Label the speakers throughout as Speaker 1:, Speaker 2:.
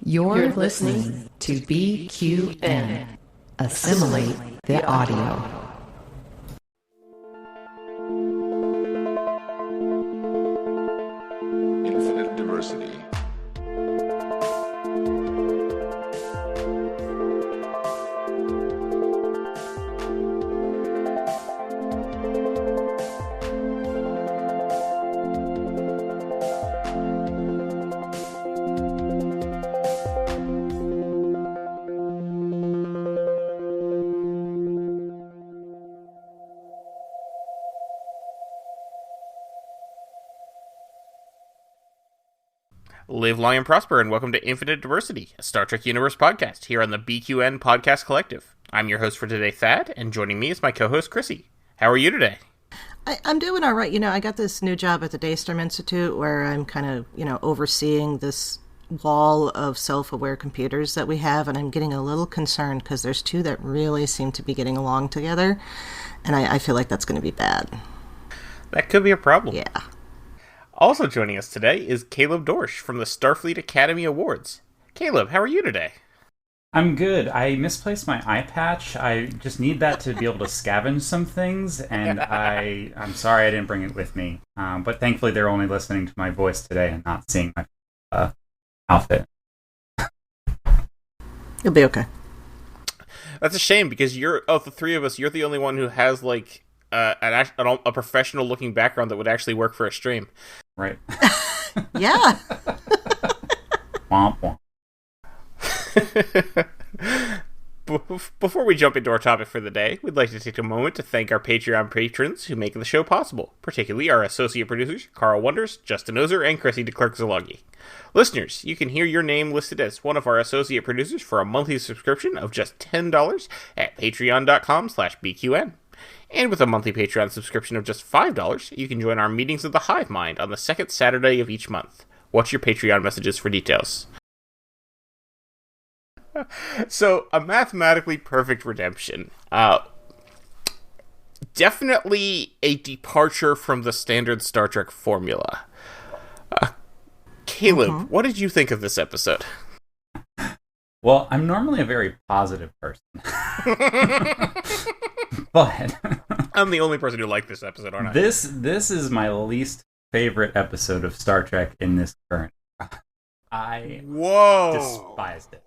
Speaker 1: You're listening to BQN. Assimilate the audio.
Speaker 2: Infinite diversity.
Speaker 3: Live long and prosper, and welcome to Infinite Diversity, a Star Trek Universe podcast here on the BQN Podcast Collective. I'm your host for today, Thad, and joining me is my co-host, Chrissie. How are you today?
Speaker 4: I'm doing all right. You know, I got this new job at the Daystrom Institute where I'm kind of, overseeing this wall of self-aware computers that we have, and I'm getting a little concerned because there's two that really seem to be getting along together, and I feel like that's going to be bad.
Speaker 3: That could be a problem.
Speaker 4: Yeah.
Speaker 3: Also joining us today is Caleb Dorsch from the Starfleet Academy Awards. Caleb, how are you today?
Speaker 5: I'm good. I misplaced my eye patch. I just need that to be able to scavenge some things, and I'm sorry I didn't bring it with me. But thankfully they're only listening to my voice today and not seeing my outfit.
Speaker 4: You'll be okay.
Speaker 3: That's a shame, because of the three of us, you're the only one who has, a professional-looking background that would actually work for a stream.
Speaker 5: Right.
Speaker 4: Yeah.
Speaker 5: Womp womp.
Speaker 3: Before we jump into our topic for the day, we'd like to take a moment to thank our Patreon patrons who make the show possible, particularly our associate producers, Carl Wonders, Justin Oser, and Chrissie De Clerck-Szilagyi. Listeners, you can hear your name listed as one of our associate producers for a monthly subscription of just $10 at patreon.com/BQN. And with a monthly Patreon subscription of just $5, you can join our meetings of the Hive Mind on the second Saturday of each month. Watch your Patreon messages for details. So, a mathematically perfect redemption. Definitely a departure from the standard Star Trek formula. Caleb, what did you think of this episode?
Speaker 5: Well, I'm normally a very positive person. But
Speaker 3: I'm the only person who liked this episode, aren't I?
Speaker 5: This is my least favorite episode of Star Trek in this current. I despised it.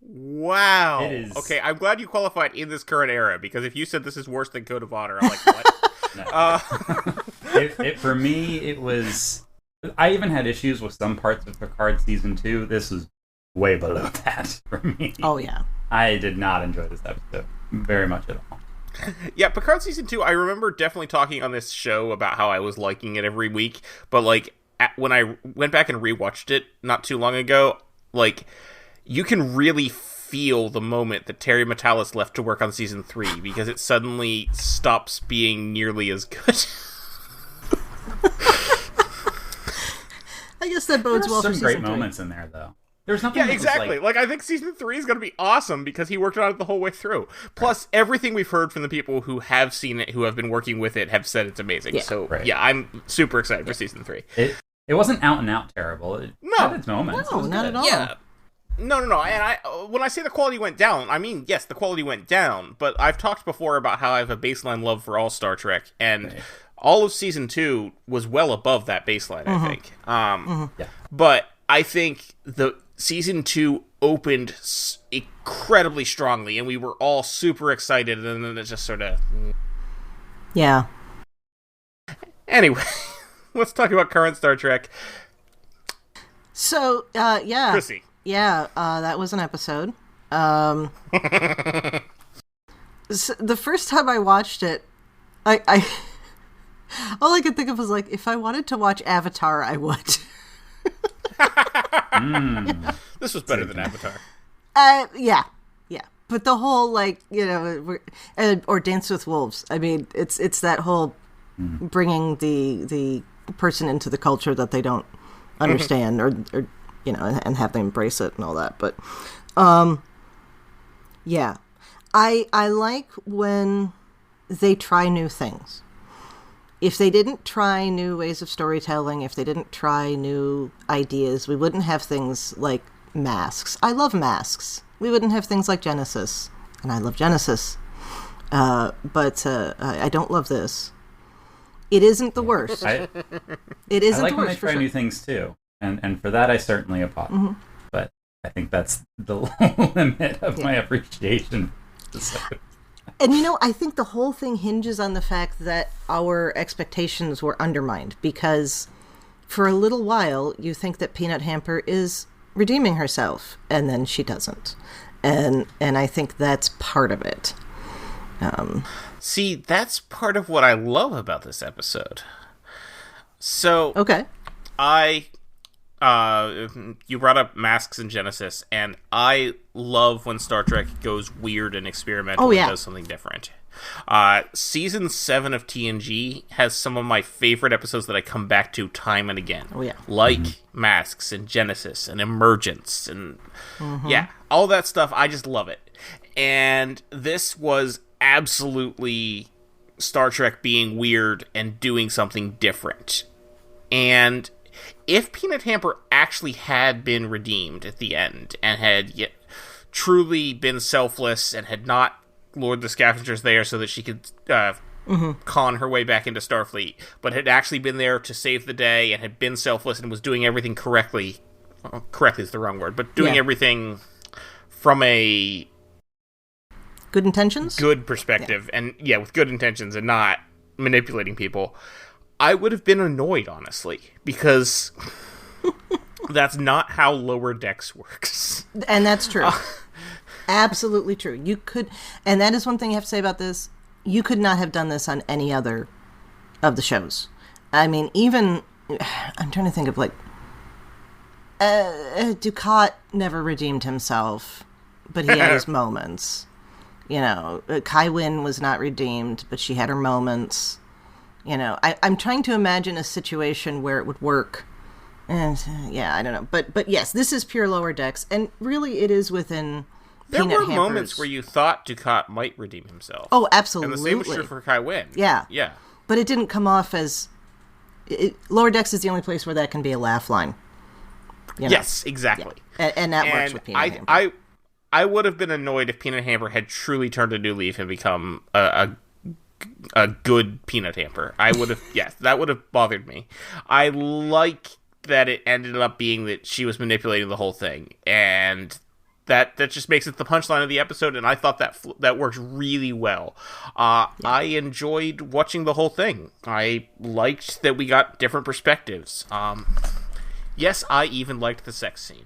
Speaker 3: Wow.
Speaker 5: It is.
Speaker 3: Okay, I'm glad you qualified in this current era, because if you said this is worse than Code of Honor, I'm like, what?
Speaker 5: For me, it was... I even had issues with some parts of Picard Season 2. This was way below that for me.
Speaker 4: Oh, yeah.
Speaker 5: I did not enjoy this episode very much at all.
Speaker 3: Yeah, Picard Season 2, I remember definitely talking on this show about how I was liking it every week, but, when I went back and rewatched it not too long ago, you can really feel the moment that Terry Matalas left to work on Season 3, because it suddenly stops being nearly as good.
Speaker 4: I guess that bodes well for Season 3.
Speaker 5: There's some great moments in there, though. There's nothing.
Speaker 3: Yeah, exactly. I think Season 3 is going to be awesome because he worked on it the whole way through. Plus, everything we've heard from the people who have seen it, who have been working with it, have said it's amazing. Yeah. So, yeah, I'm super excited for Season 3.
Speaker 5: It wasn't out and out terrible. It had its moments.
Speaker 4: No, not at all.
Speaker 3: Yeah. No. And when I say the quality went down, I mean, yes, the quality went down, but I've talked before about how I have a baseline love for all Star Trek, and all of Season 2 was well above that baseline, I think.
Speaker 5: Yeah.
Speaker 3: But I think the Season 2 opened incredibly strongly, and we were all super excited, and then it just sort of...
Speaker 4: Yeah.
Speaker 3: Anyway, let's talk about current Star Trek.
Speaker 4: So, yeah.
Speaker 3: Chrissie.
Speaker 4: Yeah, that was an episode. So the first time I watched it, I all I could think of was, if I wanted to watch Avatar, I would.
Speaker 3: This was better than Avatar.
Speaker 4: Yeah. But the whole, or Dance with Wolves. I mean, it's that whole bringing the person into the culture that they don't understand, or and have them embrace it and all that. But, yeah. I like when they try new things. If they didn't try new ways of storytelling, if they didn't try new ideas, we wouldn't have things like masks. I love masks. We wouldn't have things like Genesis, and I love Genesis. But I don't love this. It isn't the worst. It isn't
Speaker 5: I like
Speaker 4: the
Speaker 5: when
Speaker 4: worst.
Speaker 5: they try new things too, and for that I certainly applaud.
Speaker 4: Mm-hmm.
Speaker 5: But I think that's the limit of my appreciation.
Speaker 4: And I think the whole thing hinges on the fact that our expectations were undermined, because for a little while you think that Peanut Hamper is redeeming herself, and then she doesn't. And I think that's part of it.
Speaker 3: See, that's part of what I love about this episode. So,
Speaker 4: okay,
Speaker 3: you brought up masks in Genesis, and I love when Star Trek goes weird and experimental and does something different. Season 7 of TNG has some of my favorite episodes that I come back to time and again.
Speaker 4: Oh, yeah.
Speaker 3: Like Masks and Genesis and Emergence and all that stuff. I just love it. And this was absolutely Star Trek being weird and doing something different. And if Peanut Hamper actually had been redeemed at the end and had truly been selfless and had not lured the scavengers there so that she could con her way back into Starfleet, but had actually been there to save the day and had been selfless and was doing everything correctly — correctly is the wrong word — but doing everything from a
Speaker 4: good intentions,
Speaker 3: good perspective, and with good intentions and not manipulating people, I would have been annoyed, honestly, because that's not how Lower Decks works.
Speaker 4: And that's true. Absolutely true. You could, and that is one thing you have to say about this, you could not have done this on any other of the shows. I mean, even, I'm trying to think of, Ducat never redeemed himself, but he had his moments. Kai Wynn was not redeemed, but she had her moments. I'm trying to imagine a situation where it would work. And I don't know. But yes, this is pure Lower Decks, and really it is within
Speaker 3: There
Speaker 4: Peanut
Speaker 3: were
Speaker 4: Hamper's
Speaker 3: moments where you thought Ducat might redeem himself.
Speaker 4: Oh, absolutely.
Speaker 3: And the same was true for Kai Wynn.
Speaker 4: Yeah.
Speaker 3: Yeah.
Speaker 4: But it didn't come off as... Lower Decks is the only place where that can be a laugh line.
Speaker 3: Yes, exactly.
Speaker 4: Yeah. And that works with Peanut Hamper.
Speaker 3: I would have been annoyed if Peanut Hamper had truly turned a new leaf and become a good Peanut Hamper. I would have, that would have bothered me. I like that it ended up being that she was manipulating the whole thing, and that just makes it the punchline of the episode, and I thought that worked really well. I enjoyed watching the whole thing. I liked that we got different perspectives. Yes, I even liked the sex scene.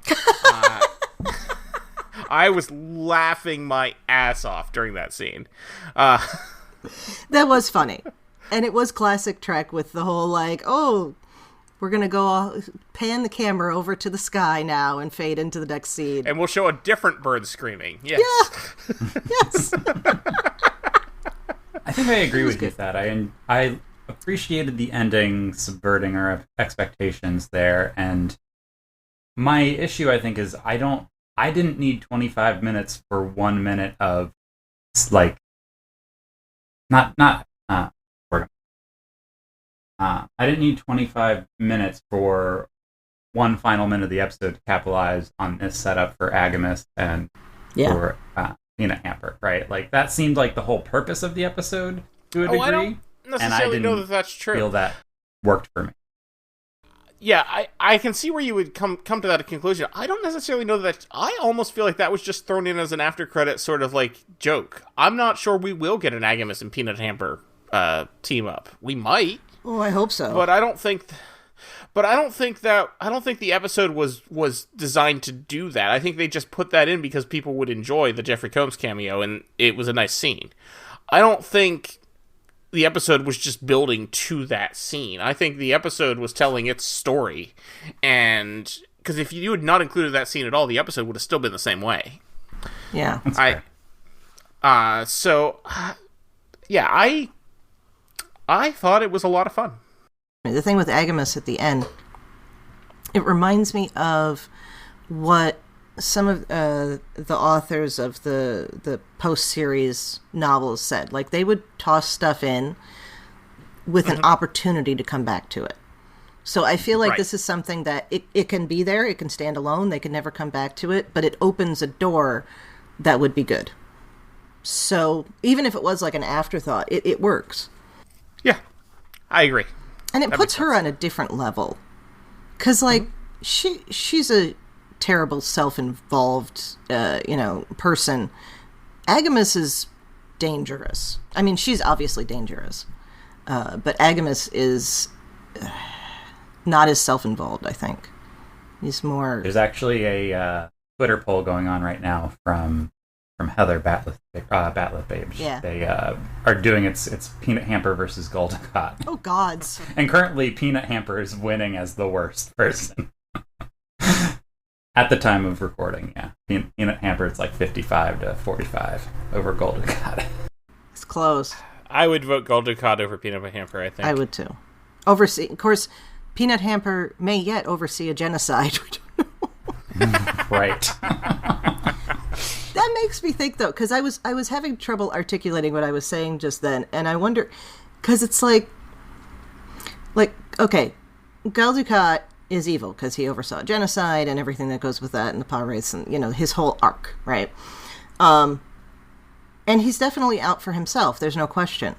Speaker 3: I was laughing my ass off during that scene.
Speaker 4: That was funny. And it was classic Trek with the whole we're going to go pan the camera over to the sky now and fade into the next scene.
Speaker 3: And we'll show a different bird screaming. Yes.
Speaker 4: Yeah. Yes.
Speaker 5: I think I agree with you, Thad. I appreciated the ending subverting our expectations there, and my issue, I think, is I didn't need 25 minutes for 1 minute of I didn't need 25 minutes for one final minute of the episode to capitalize on this setup for Agamis and for Peanut Hamper, right? That seemed like the whole purpose of the episode to a degree.
Speaker 3: I don't necessarily know that that's true.
Speaker 5: Feel that worked for me.
Speaker 3: Yeah, I can see where you would come to that conclusion. I don't necessarily know that. I almost feel like that was just thrown in as an after credit sort of joke. I'm not sure we will get an Agamis and Peanut Hamper team up. We might.
Speaker 4: Oh, I hope so.
Speaker 3: But I don't think the episode was designed to do that. I think they just put that in because people would enjoy the Jeffrey Combs cameo, and it was a nice scene. I don't think the episode was just building to that scene. I think the episode was telling its story, and because if you had not included that scene at all, the episode would have still been the same way.
Speaker 4: Yeah,
Speaker 3: I thought it was a lot of fun.
Speaker 4: The thing with Agamis at the end, it reminds me of what some of the authors of the post-series novels said. They would toss stuff in with an opportunity to come back to it. So I feel like
Speaker 3: Right.
Speaker 4: this is something that it can be there, it can stand alone, they can never come back to it, but it opens a door that would be good. So even if it was like an afterthought, it works.
Speaker 3: Yeah, I agree.
Speaker 4: And it
Speaker 3: That
Speaker 4: puts
Speaker 3: makes
Speaker 4: her on a different level. Because, like, she's a terrible, self-involved, person. Agamas is dangerous. I mean, she's obviously dangerous. But Agamas is not as self-involved, I think. He's more...
Speaker 5: There's actually a Twitter poll going on right now from Heather Batleth Babes.
Speaker 4: Yeah.
Speaker 5: They are doing it's Peanut Hamper versus Goldacott.
Speaker 4: Oh, gods.
Speaker 5: And currently Peanut Hamper is winning as the worst person. At the time of recording, yeah. Peanut Hamper, it's like 55-45 over Goldacott.
Speaker 4: It's close.
Speaker 3: I would vote Goldacott over Peanut Hamper, I think.
Speaker 4: I would, too. Of course, Peanut Hamper may yet oversee a genocide.
Speaker 5: Right.
Speaker 4: That makes me think, though, because I was having trouble articulating what I was saying just then, and I wonder, because it's like, okay, Gul Dukat is evil because he oversaw genocide and everything that goes with that, and the power race, and his whole arc, right? And he's definitely out for himself. There's no question.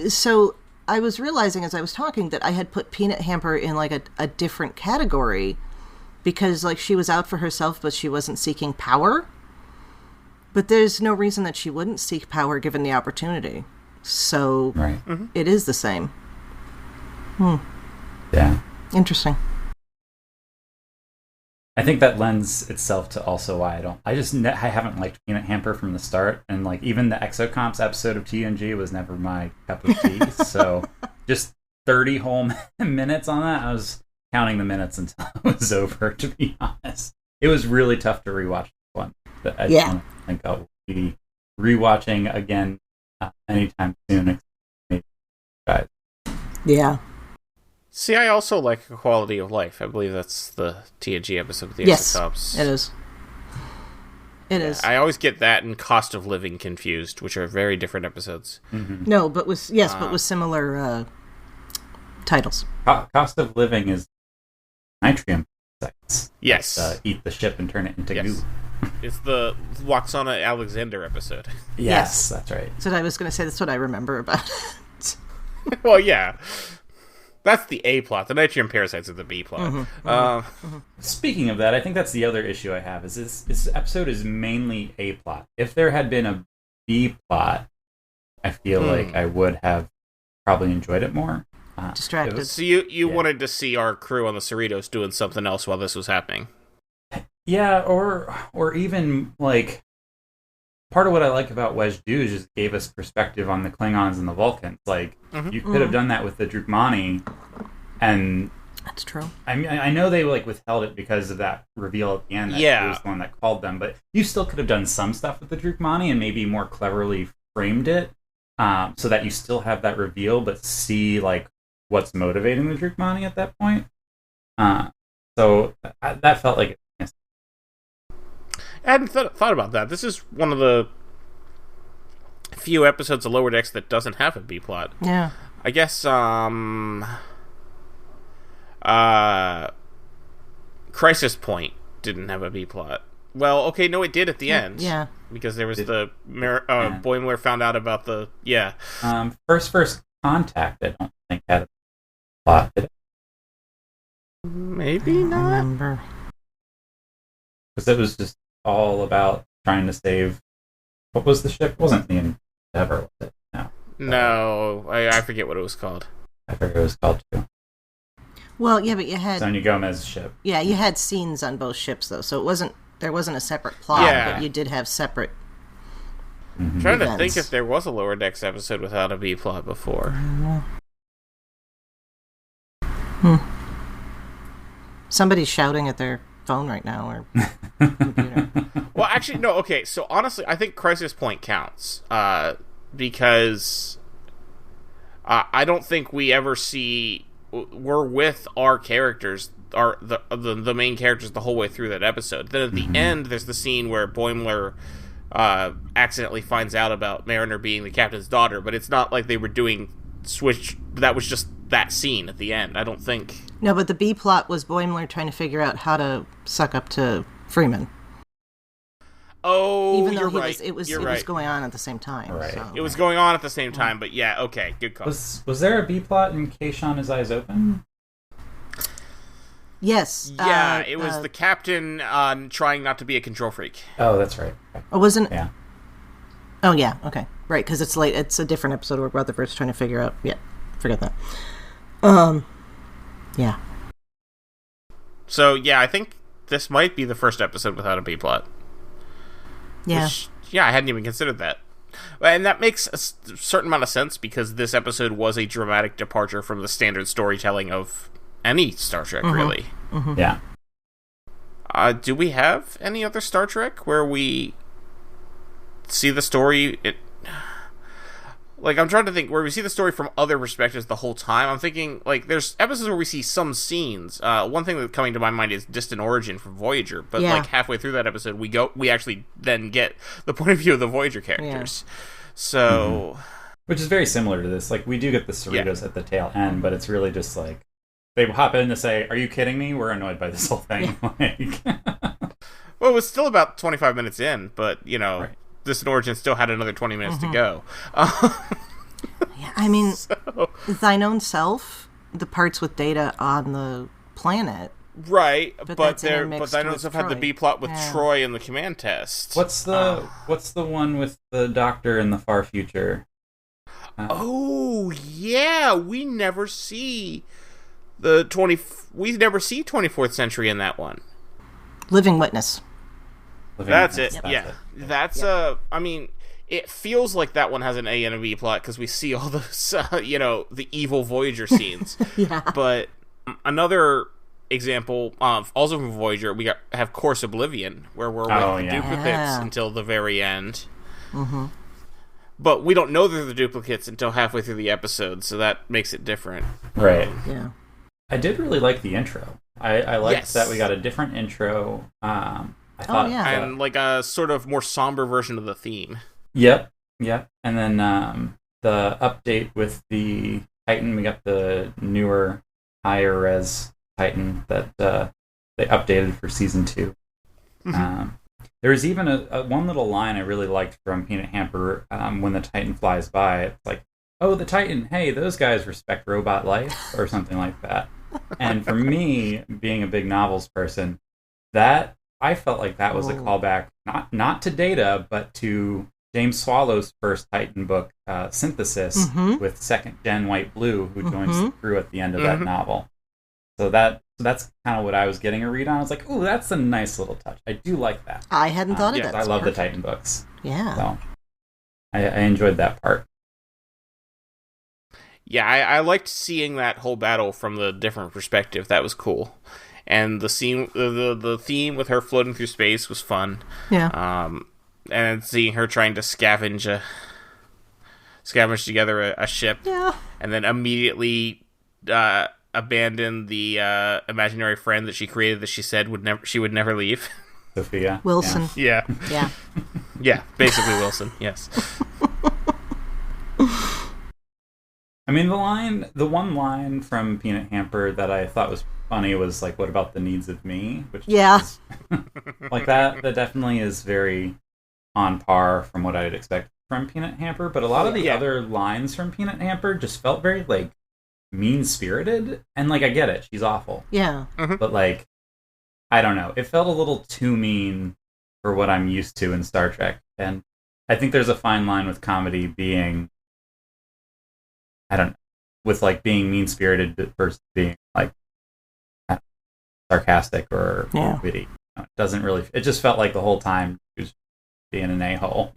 Speaker 4: So I was realizing as I was talking that I had put Peanut Hamper in like a different category. Because, like, she was out for herself, but she wasn't seeking power. But there's no reason that she wouldn't seek power given the opportunity. So,
Speaker 5: Right.
Speaker 4: It is the same.
Speaker 5: Yeah.
Speaker 4: Interesting.
Speaker 5: I think that lends itself to also why I haven't liked Peanut Hamper from the start. And, like, even the Exocomps episode of TNG was never my cup of tea. So, just 30 whole minutes on that, I was counting the minutes until it was over, to be honest. It was really tough to rewatch this one. But I don't think I'll be rewatching again anytime soon. Maybe guys.
Speaker 4: Yeah.
Speaker 3: See, I also like Quality of Life. I believe that's the TNG episode of the
Speaker 4: Yes,
Speaker 3: Exocomps.
Speaker 4: it is. It is.
Speaker 3: I always get that and Cost of Living confused, which are very different episodes.
Speaker 5: Mm-hmm.
Speaker 4: No, but with similar titles.
Speaker 5: Cost of Living is Nitrium sites.
Speaker 3: Yes.
Speaker 5: Eat the ship and turn it into goo.
Speaker 3: It's the Waxana Alexander episode.
Speaker 5: Yes, that's right.
Speaker 4: So I was going to say that's what I remember about it.
Speaker 3: Well, yeah. That's the A plot. The Nitrium parasites are the B plot.
Speaker 5: Speaking of that, I think that's the other issue I have, is this episode is mainly A plot. If there had been a B plot, I feel like I would have probably enjoyed it more.
Speaker 4: Distracted.
Speaker 3: So you wanted to see our crew on the Cerritos doing something else while this was happening.
Speaker 5: Yeah, or even, like, part of what I like about Wedge Douge is it gave us perspective on the Klingons and the Vulcans. Like, you could have done that with the Drukmani, and
Speaker 4: That's true.
Speaker 5: I mean, I know they, like, withheld it because of that reveal at the end that it was the one that called them, but you still could have done some stuff with the Drukmani and maybe more cleverly framed it, so that you still have that reveal, but see, like, what's motivating the Drukmani at that point. So that felt like it.
Speaker 3: I hadn't thought about that. This is one of the few episodes of Lower Decks that doesn't have a B plot.
Speaker 4: Yeah.
Speaker 3: I guess Crisis Point didn't have a B plot. Well, okay, no, it did at the end.
Speaker 4: Yeah.
Speaker 3: Because there was Boimler found out about the
Speaker 5: First Contact, I don't think had a plot, did it?
Speaker 3: Maybe
Speaker 4: I
Speaker 3: not.
Speaker 4: remember.
Speaker 5: Because it was just all about trying to save. What was the ship? It wasn't the Endeavor, was it?
Speaker 3: No, I forget what it was called.
Speaker 5: I forget what it was called too.
Speaker 4: Well, yeah, but you had
Speaker 5: Sonia Gomez's ship.
Speaker 4: Yeah, you had scenes on both ships though, so there wasn't a separate plot,
Speaker 3: Yeah.
Speaker 4: but you did have separate.
Speaker 3: I'm trying to
Speaker 4: Events.
Speaker 3: think if there was a Lower Decks episode without a B plot before.
Speaker 4: Somebody's shouting at their phone right now or computer.
Speaker 3: Well, actually, no. Okay, so honestly, I think Crisis Point counts because I don't think we ever see. We're with our characters, the main characters, the whole way through that episode. Then at the end, there's the scene where Boimler accidentally finds out about Mariner being the captain's daughter, but it's not like they were doing switch. That was just that scene at the end. I don't think.
Speaker 4: No, but the B plot was Boimler trying to figure out how to suck up to Freeman.
Speaker 3: Oh,
Speaker 4: even though
Speaker 3: you're right.
Speaker 4: it was going on at the same time.
Speaker 5: Right.
Speaker 4: So.
Speaker 3: It was going on at the same time, but yeah, okay, good call.
Speaker 5: Was there a B plot in Keishon His Eyes Open?
Speaker 4: Yes.
Speaker 3: Yeah, it was the captain trying not to be a control freak.
Speaker 5: Oh, that's right.
Speaker 4: Oh, wasn't?
Speaker 5: Yeah.
Speaker 4: Oh, yeah. Okay, right. Because it's late. It's a different episode where Rutherford's trying to figure out. Yeah, forget that. Yeah.
Speaker 3: So yeah, I think this might be the first episode without a B plot.
Speaker 4: Yeah.
Speaker 3: Which, yeah, I hadn't even considered that. And that makes a certain amount of sense because this episode was a dramatic departure from the standard storytelling of any Star Trek, really.
Speaker 4: Mm-hmm.
Speaker 5: Yeah.
Speaker 3: Do we have any other Star Trek where we see the story... I'm trying to think where we see the story from other perspectives the whole time. I'm thinking, there's episodes where we see some scenes. One thing that's coming to my mind is Distant Origin from Voyager, but halfway through that episode, we actually then get the point of view of the Voyager characters. Yeah. So,
Speaker 5: which is very similar to this. We do get the Cerritos at the tail end, but it's really just they hop in to say, "Are you kidding me? We're annoyed by this whole thing."
Speaker 3: Well, it was still about 25 minutes in, but right. Distant Origin still had another 20 minutes to go.
Speaker 4: Yeah, I mean, Thine Own Self, the parts with Data on the planet.
Speaker 3: Right, but Thine Own Self had the B plot with Troy in the command test.
Speaker 5: What's the one with the Doctor in the far future?
Speaker 3: Oh yeah, we never see the 24th century in that one.
Speaker 4: Living Witness.
Speaker 3: That's it. Yeah. That's I mean, it feels like that one has an A and a B plot because we see all those, the evil Voyager scenes.
Speaker 4: Yeah.
Speaker 3: But another example, also from Voyager, we have Course Oblivion, where we're with the duplicates until the very end.
Speaker 4: Mm-hmm.
Speaker 3: But we don't know they're the duplicates until halfway through the episode, so that makes it different.
Speaker 5: Right.
Speaker 4: Yeah.
Speaker 5: I did really like the intro. I liked that we got a different intro. I thought,
Speaker 3: and a sort of more somber version of the theme.
Speaker 5: Yep. And then the update with the Titan, we got the newer, higher res Titan that they updated for season 2.
Speaker 3: Mm-hmm.
Speaker 5: There was even a one little line I really liked from Peanut Hamper when the Titan flies by. It's like, "Oh, the Titan, hey, those guys respect robot life," or something like that. And for me, being a big novels person, that I felt like that was a callback, not to Data, but to James Swallow's first Titan book, Synthesis, with second gen White Blue, who joins the crew at the end of that novel. So that's kind of what I was getting a read on. I was like, "Ooh, that's a nice little touch. I do like that."
Speaker 4: I hadn't thought of that.
Speaker 5: I love the Titan books.
Speaker 4: Yeah.
Speaker 5: So I enjoyed that part.
Speaker 3: Yeah, I liked seeing that whole battle from the different perspective. That was cool. And the scene, the theme with her floating through space was fun.
Speaker 4: Yeah.
Speaker 3: And seeing her trying to scavenge together a ship.
Speaker 4: Yeah.
Speaker 3: And then immediately abandon the imaginary friend that she created that she said she would never leave.
Speaker 5: Sophia.
Speaker 4: Wilson.
Speaker 3: Yeah.
Speaker 4: Yeah.
Speaker 3: Yeah, basically Wilson. Yes.
Speaker 5: I mean, the one line from Peanut Hamper that I thought was funny was what about the needs of me? Which is, that definitely is very on par from what I'd expect from Peanut Hamper, but a lot of the other lines from Peanut Hamper just felt very mean-spirited, and I get it, she's awful.
Speaker 4: Yeah.
Speaker 5: But I don't know, it felt a little too mean for what I'm used to in Star Trek, and I think there's a fine line with comedy being, I don't know, with being mean-spirited versus being sarcastic or witty. It doesn't really. It just felt like the whole time she was being an a-hole,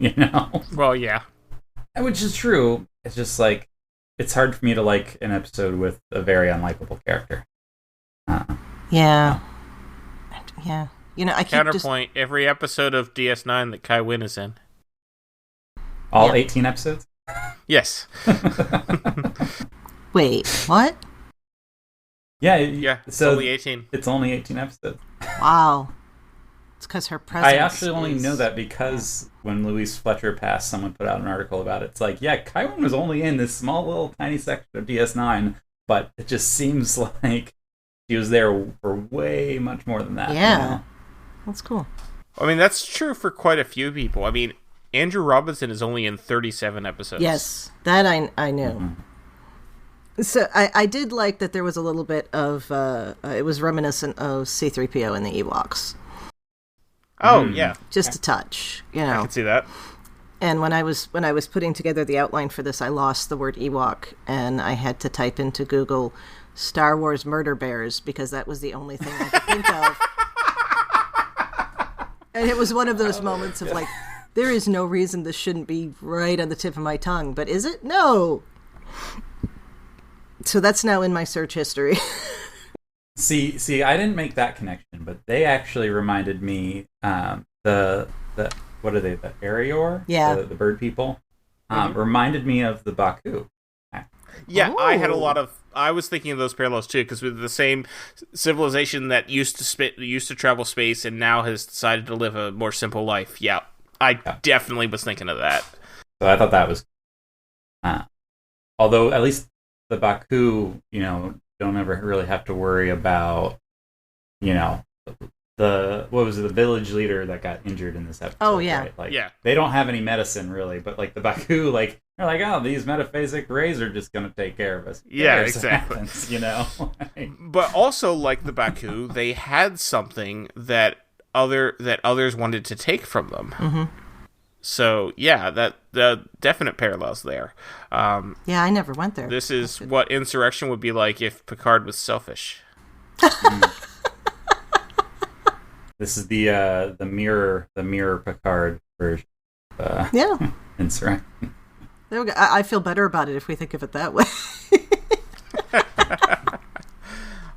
Speaker 3: Well, yeah.
Speaker 5: Which is true. It's just it's hard for me to like an episode with a very unlikable character.
Speaker 4: Yeah. Yeah. I keep
Speaker 3: Counterpoint: every episode of DS9 that Kai Wynn is in.
Speaker 5: All 18 episodes.
Speaker 3: Yes.
Speaker 4: Wait, what?
Speaker 5: Yeah,
Speaker 3: it's
Speaker 5: so
Speaker 3: only 18.
Speaker 5: It's only 18 episodes.
Speaker 4: Wow. It's because her presence.
Speaker 5: I actually only know that because when Louise Fletcher passed, someone put out an article about it. It's Kai Wynn was only in this small little tiny section of DS9 but it just seems like she was there for way much more than that.
Speaker 4: Yeah.
Speaker 5: You know?
Speaker 4: That's cool.
Speaker 3: I mean, that's true for quite a few people. I mean, Andrew Robinson is only in 37 episodes.
Speaker 4: Yes, that I knew.
Speaker 5: Mm-hmm.
Speaker 4: So I did like that there was a little bit of, it was reminiscent of C-3PO and the Ewoks.
Speaker 3: Oh, yeah.
Speaker 4: Just a touch, you
Speaker 3: I
Speaker 4: know.
Speaker 3: can see that.
Speaker 4: And when I was putting together the outline for this, I lost the word Ewok, and I had to type into Google Star Wars murder bears, because that was the only thing I could think of. And it was one of those moments of like, there is no reason this shouldn't be right on the tip of my tongue, but is it? No. So that's now in my search history.
Speaker 5: See, I didn't make that connection, but they actually reminded me the what are they? The Arior?
Speaker 4: Yeah.
Speaker 5: The bird people. Reminded me of the Baku.
Speaker 3: Yeah, I was thinking of those parallels too, because with the same civilization that used to travel space and now has decided to live a more simple life. Yeah, I definitely was thinking of that.
Speaker 5: So I thought that was, although at least the Baku, don't ever really have to worry about, the village leader that got injured in this episode.
Speaker 4: Oh yeah,
Speaker 5: right? Like,
Speaker 3: yeah.
Speaker 5: They don't have any medicine really, but like the Baku, like they're like, oh, these metaphasic rays are just gonna take care of us.
Speaker 3: Yeah,
Speaker 5: There's
Speaker 3: exactly.
Speaker 5: Happens,
Speaker 3: But also, like the Baku, they had something that others wanted to take from them.
Speaker 4: Mm-hmm.
Speaker 3: So yeah, the definite parallels there.
Speaker 4: Yeah, I never went there.
Speaker 3: This is what insurrection would be like if Picard was selfish.
Speaker 5: This is the mirror Picard version.
Speaker 4: Yeah.
Speaker 5: Insurrection.
Speaker 4: There we go. I feel better about it if we think of it that way.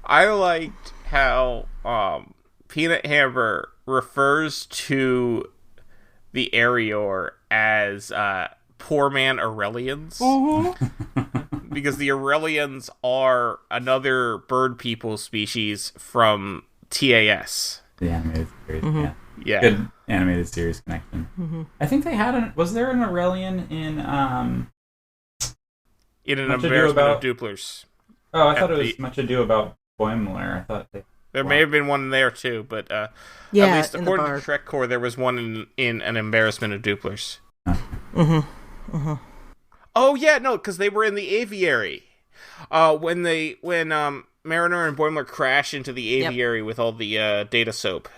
Speaker 3: I liked how Peanut Hammer refers to the Arior as poor man Aurelians.
Speaker 4: Mm-hmm.
Speaker 3: Because the Aurelians are another bird people species from TAS.
Speaker 5: The animated series, yeah.
Speaker 3: Yeah.
Speaker 5: Good animated series connection.
Speaker 4: Mm-hmm.
Speaker 5: I think they had was there an Aurelian in
Speaker 3: an
Speaker 5: Much Ado
Speaker 3: embarrassment
Speaker 5: About-
Speaker 3: of Duplers.
Speaker 5: Oh, I thought it was Much Ado About Boimler. I thought
Speaker 3: There may have been one there too, but
Speaker 4: Yeah,
Speaker 3: at least
Speaker 4: in the
Speaker 3: according
Speaker 4: bar.
Speaker 3: to Trek Core, there was one in an embarrassment of Duplers.
Speaker 4: Mm-hmm. Mm-hmm.
Speaker 3: Oh yeah, no, because they were in the aviary. When Mariner and Boimler crash into the aviary with all the data soap.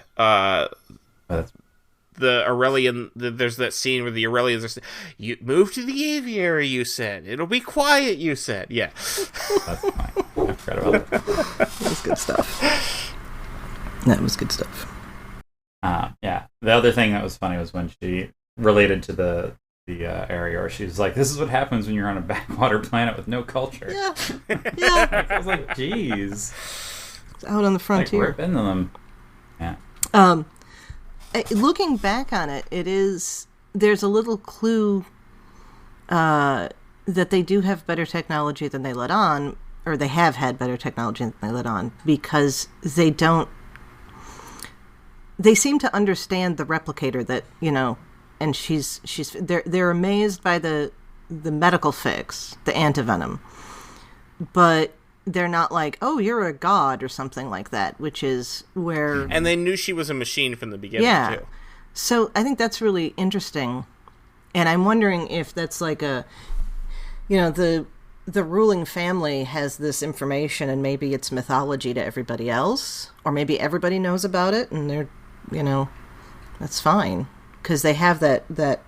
Speaker 3: The Aurelian, there's that scene where the Aurelians are saying, "You move to the aviary," you said. "It'll be quiet," you said. Yeah.
Speaker 5: that's fine. I forgot about that.
Speaker 4: That was good stuff. That was good stuff.
Speaker 5: Yeah. The other thing that was funny was when she related to the Arior. She was like, "This is what happens when you're on a backwater planet with no culture."
Speaker 4: Yeah. Yeah.
Speaker 5: I was like, "Geez."
Speaker 4: It's out on the frontier.
Speaker 5: Like, rip into them. Yeah.
Speaker 4: Looking back on it, there's a little clue that they do have better technology than they let on, or they have had better technology than they let on, because they seem to understand the replicator that, and they're amazed by the medical fix, the antivenom, but they're not like, "Oh, you're a god," or something like that, which is where...
Speaker 3: And they knew she was a machine from the beginning, too.
Speaker 4: So I think that's really interesting. And I'm wondering if that's like the ruling family has this information and maybe it's mythology to everybody else, or maybe everybody knows about it and they're, that's fine. Because they have that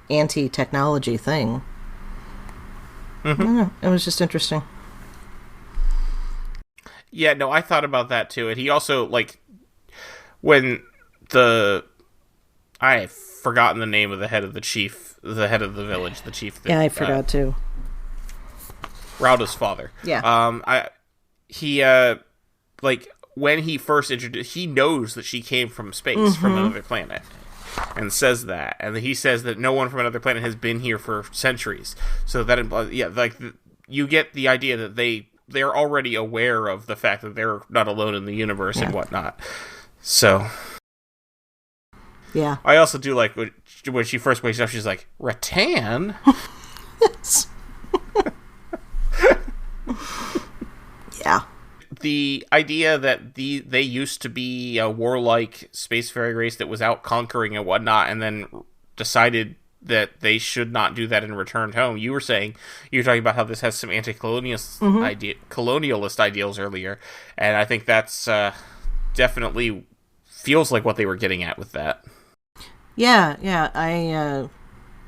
Speaker 4: anti-technology thing. Mm-hmm. I don't know. It was just interesting.
Speaker 3: Yeah, no, I thought about that too. And he also, when I've forgotten the name of the head of the head of the village, the chief.
Speaker 4: Yeah, I forgot too.
Speaker 3: Rauda's father.
Speaker 4: Yeah.
Speaker 3: When he first introduced, he knows that she came from space, from another planet, and says that. And he says that no one from another planet has been here for centuries. So that implies, you get the idea that they're already aware of the fact that they're not alone in the universe and whatnot. So,
Speaker 4: yeah.
Speaker 3: I also do like when she first wakes up, she's like, "Rattan?"
Speaker 4: Yes.
Speaker 3: the idea that they used to be a warlike spacefaring race that was out conquering and whatnot, and then decided that they should not do that and returned home. You were talking about how this has some colonialist ideals earlier, and I think that's definitely feels like what they were getting at with that.
Speaker 4: Yeah.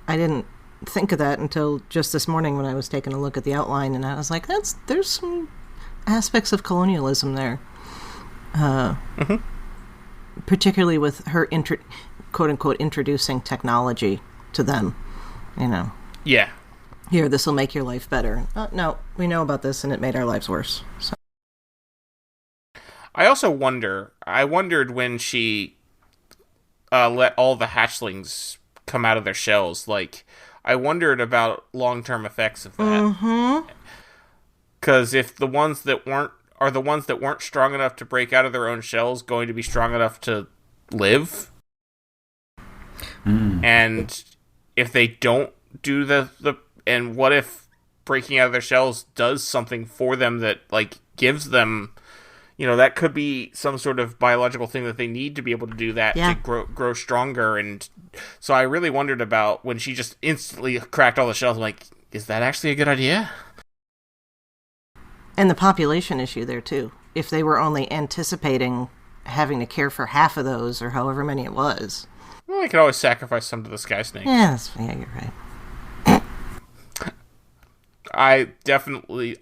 Speaker 4: I didn't think of that until just this morning when I was taking a look at the outline, and I was like, there's some aspects of colonialism there. Particularly with her quote unquote introducing technology to them, Yeah. Here, this will make your life better. No, we know about this, and it made our lives worse. So.
Speaker 3: I also wondered when she let all the hatchlings come out of their shells, like, I wondered about long-term effects of that. Because if the ones that weren't strong enough to break out of their own shells going to be strong enough to live? And if they don't do and what if breaking out of their shells does something for them that, like, gives them, that could be some sort of biological thing that they need to be able to do that to grow stronger. And so I really wondered about when she just instantly cracked all the shells, I'm like, is that actually a good idea?
Speaker 4: And the population issue there, too. If they were only anticipating having to care for half of those, or however many it was.
Speaker 3: Well, I could always sacrifice some to the sky snakes.
Speaker 4: Yeah, you're right.
Speaker 3: I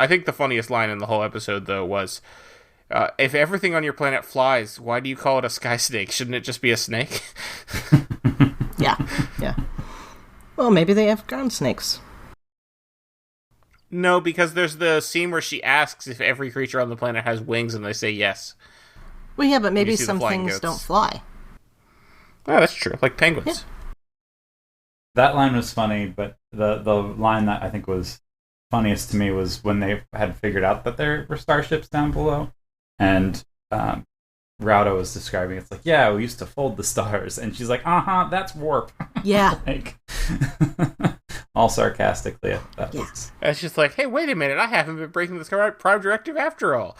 Speaker 3: think the funniest line in the whole episode, though, was, if everything on your planet flies, why do you call it a sky snake? Shouldn't it just be a snake?
Speaker 4: Yeah. Well, maybe they have ground snakes.
Speaker 3: No, because there's the scene where she asks if every creature on the planet has wings, and they say yes.
Speaker 4: Well, yeah, but maybe some things don't fly.
Speaker 3: Oh, that's true. Like penguins.
Speaker 4: Yeah.
Speaker 5: That line was funny, but the line that I think was funniest to me was when they had figured out that there were starships down below, and Rauda was describing it's like, yeah, we used to fold the stars, and she's like, that's warp.
Speaker 4: Yeah.
Speaker 5: Like, all sarcastically.
Speaker 3: It's just like, hey, wait a minute, I haven't been breaking the Prime Directive after all.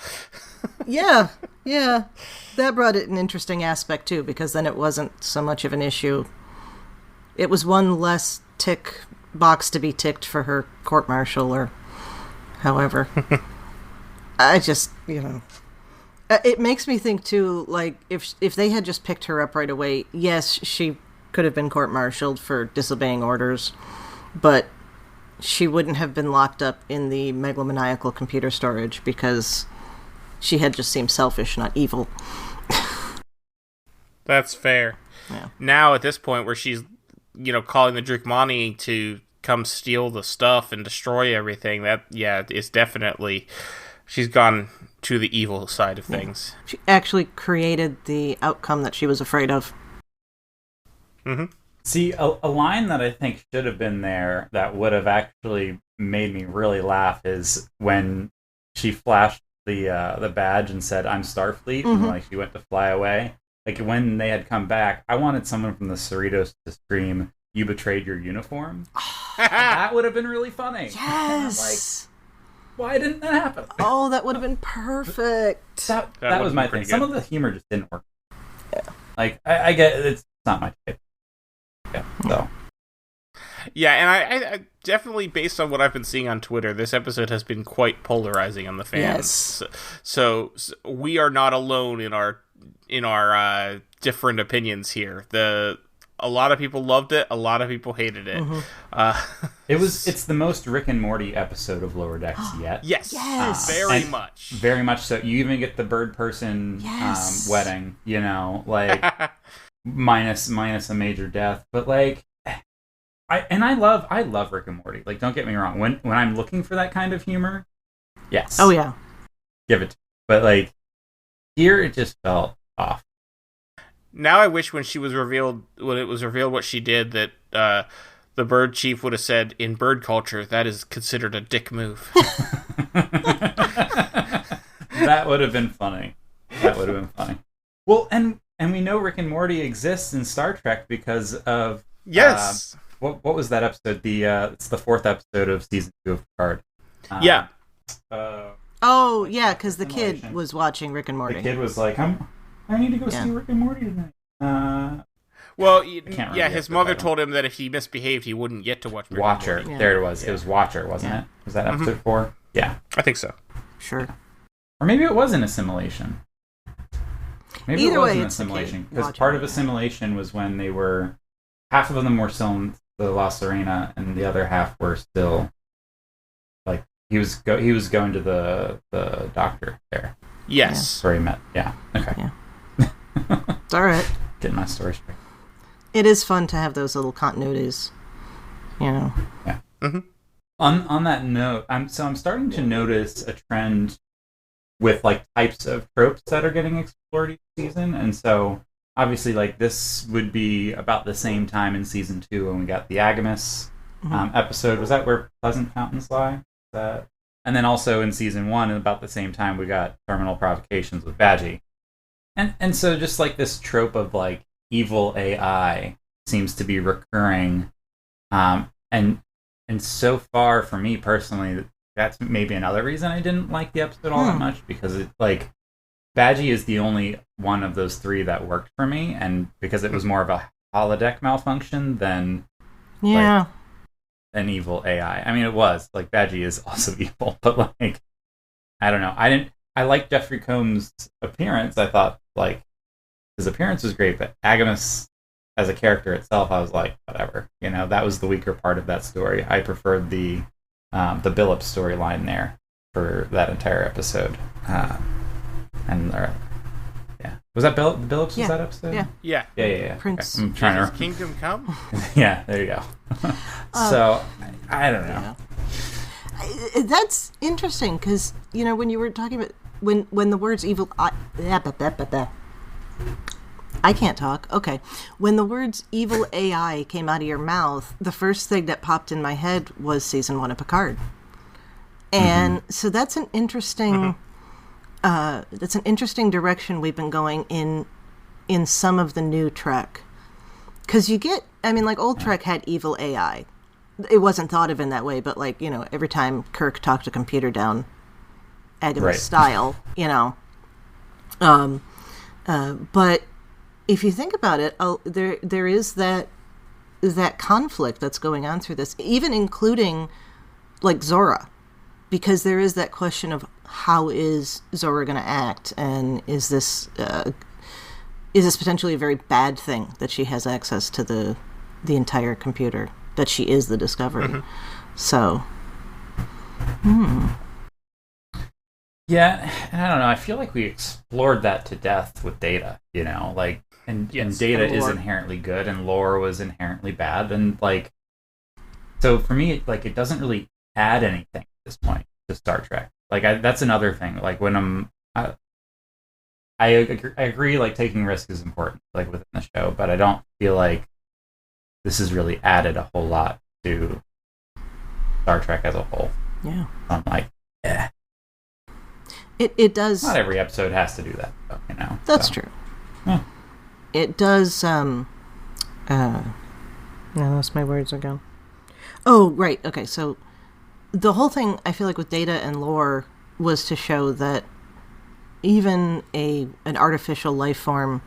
Speaker 4: Yeah. That brought it an interesting aspect, too, because then it wasn't so much of an issue. It was one less tick box to be ticked for her court-martial, or however. I just, it makes me think, too, like, if they had just picked her up right away, yes, she could have been court-martialed for disobeying orders, but she wouldn't have been locked up in the megalomaniacal computer storage because she had just seemed selfish, not evil.
Speaker 3: That's fair.
Speaker 4: Yeah.
Speaker 3: Now, at this point where she's, calling the Drukmani to come steal the stuff and destroy everything, that, is definitely... She's gone to the evil side of things.
Speaker 4: She actually created the outcome that she was afraid of.
Speaker 3: Mm-hmm.
Speaker 5: See, a line that I think should have been there that would have actually made me really laugh is when she flashed the badge and said, "I'm Starfleet," and like she went to fly away. Like when they had come back, I wanted someone from the Cerritos to scream, "You betrayed your uniform." That would have been really funny.
Speaker 4: Yes.
Speaker 5: Why didn't that happen?
Speaker 4: Oh, that would have been perfect.
Speaker 5: That was my thing.
Speaker 3: Good.
Speaker 5: Some of the humor just didn't work.
Speaker 4: Yeah.
Speaker 5: Like I get it's not my type. Yeah. So.
Speaker 3: Yeah, and I definitely, based on what I've been seeing on Twitter, this episode has been quite polarizing on the fans.
Speaker 4: Yes.
Speaker 3: So we are not alone in our different opinions here. A lot of people loved it. A lot of people hated it.
Speaker 4: Mm-hmm.
Speaker 5: It's the most Rick and Morty episode of Lower Decks yet.
Speaker 3: Yes. Very much.
Speaker 5: Very much so. You even get the bird person wedding, like minus a major death. But like I love Rick and Morty. Like, don't get me wrong. When I'm looking for that kind of humor, yes.
Speaker 4: Oh yeah.
Speaker 5: Give it to me. But like here it just felt off.
Speaker 3: Now I wish when it was revealed what she did, that the bird chief would have said, in bird culture, that is considered a dick move.
Speaker 5: That would have been funny. Well, and we know Rick and Morty exists in Star Trek because of...
Speaker 3: Yes!
Speaker 5: What was that episode? It's the 4th episode of season 2 of Picard.
Speaker 4: Oh, yeah, because the kid
Speaker 5: Assimilation.
Speaker 4: was watching Rick and Morty.
Speaker 5: The kid was like, I need to go see Rick and Morty tonight.
Speaker 3: Well,
Speaker 5: Can't
Speaker 3: yeah,
Speaker 5: remember
Speaker 3: his
Speaker 5: the
Speaker 3: mother
Speaker 5: title.
Speaker 3: told him that if he misbehaved, he wouldn't get to watch Rick and
Speaker 5: Watcher.
Speaker 3: Morty.
Speaker 4: Yeah.
Speaker 5: There it was.
Speaker 3: Yeah.
Speaker 5: It was Watcher, wasn't it? Was that episode 4? Yeah.
Speaker 3: I think so.
Speaker 4: Sure.
Speaker 5: Or maybe it was an assimilation. Maybe
Speaker 4: Either
Speaker 5: it was
Speaker 4: way,
Speaker 5: an
Speaker 4: it's the
Speaker 5: assimilation.
Speaker 4: kid
Speaker 5: Because
Speaker 4: watching
Speaker 5: part
Speaker 4: it.
Speaker 5: of assimilation was when they were... Half of them were still in the La Serena, and the other half were still... Like, he was going to the doctor there.
Speaker 3: Yes.
Speaker 5: That's where he met. Yeah. Okay.
Speaker 4: Yeah. It's all right.
Speaker 5: Getting my story straight.
Speaker 4: It is fun to have those little continuities,
Speaker 5: Yeah.
Speaker 3: Mm-hmm.
Speaker 5: On that note, I'm starting to notice a trend with like types of tropes that are getting explored each season, and so obviously like this would be about the same time in season 2 when we got the Agamus episode. Was that where Pleasant Fountains Lie? And then also in season 1, about the same time, we got Terminal Provocations with Badgie, and so just like this trope of like evil AI seems to be recurring, and so far for me personally, that's maybe another reason I didn't like the episode all that much, because it like Badgie is the only one of those 3 that worked for me, and because it was more of a holodeck malfunction than an evil AI. I mean, it was like Badgie is also evil, but like I don't know. I liked Jeffrey Combs' appearance. I thought like his appearance was great, but Agamus as a character itself, I was like, whatever. You know, that was the weaker part of that story. I preferred the Billups storyline there for that entire episode. Was that Billups?
Speaker 4: Yeah.
Speaker 5: Was that episode?
Speaker 4: Yeah.
Speaker 5: Yeah.
Speaker 4: Prince.
Speaker 5: Okay. I'm trying
Speaker 3: Does
Speaker 5: to.
Speaker 3: Kingdom Come?
Speaker 5: Yeah, there you go. So I don't know.
Speaker 4: That's interesting because when you were talking about when the words evil I can't talk. Okay. When the words evil AI came out of your mouth, the first thing that popped in my head was season 1 of Picard. And so that's an interesting direction we've been going in some of the new Trek. Cuz old Trek had evil AI. It wasn't thought of in that way, but every time Kirk talked a computer down Agamus style, but if you think about it, there is that conflict that's going on through this, even including like Zora, because there is that question of how is Zora going to act, and is this potentially a very bad thing that she has access to the entire computer, that she is the Discovery. So,
Speaker 5: Yeah, and I don't know. I feel like we explored that to death with Data, and Data
Speaker 4: And
Speaker 5: is
Speaker 4: Lore.
Speaker 5: inherently good, and Lore was inherently bad, and so for me, it doesn't really add anything at this point to Star Trek. That's another thing. When I agree, taking risk is important, within the show, but I don't feel like this has really added a whole lot to Star Trek as a whole.
Speaker 4: yeah.
Speaker 5: I'm like, yeah.
Speaker 4: It does.
Speaker 5: Not every episode has to do that, though,
Speaker 4: That's
Speaker 5: so.
Speaker 4: true.
Speaker 5: Yeah.
Speaker 4: It does. I lost my words ago. Oh, right. Okay, so the whole thing, I feel like, with Data and Lore was to show that even an artificial life form,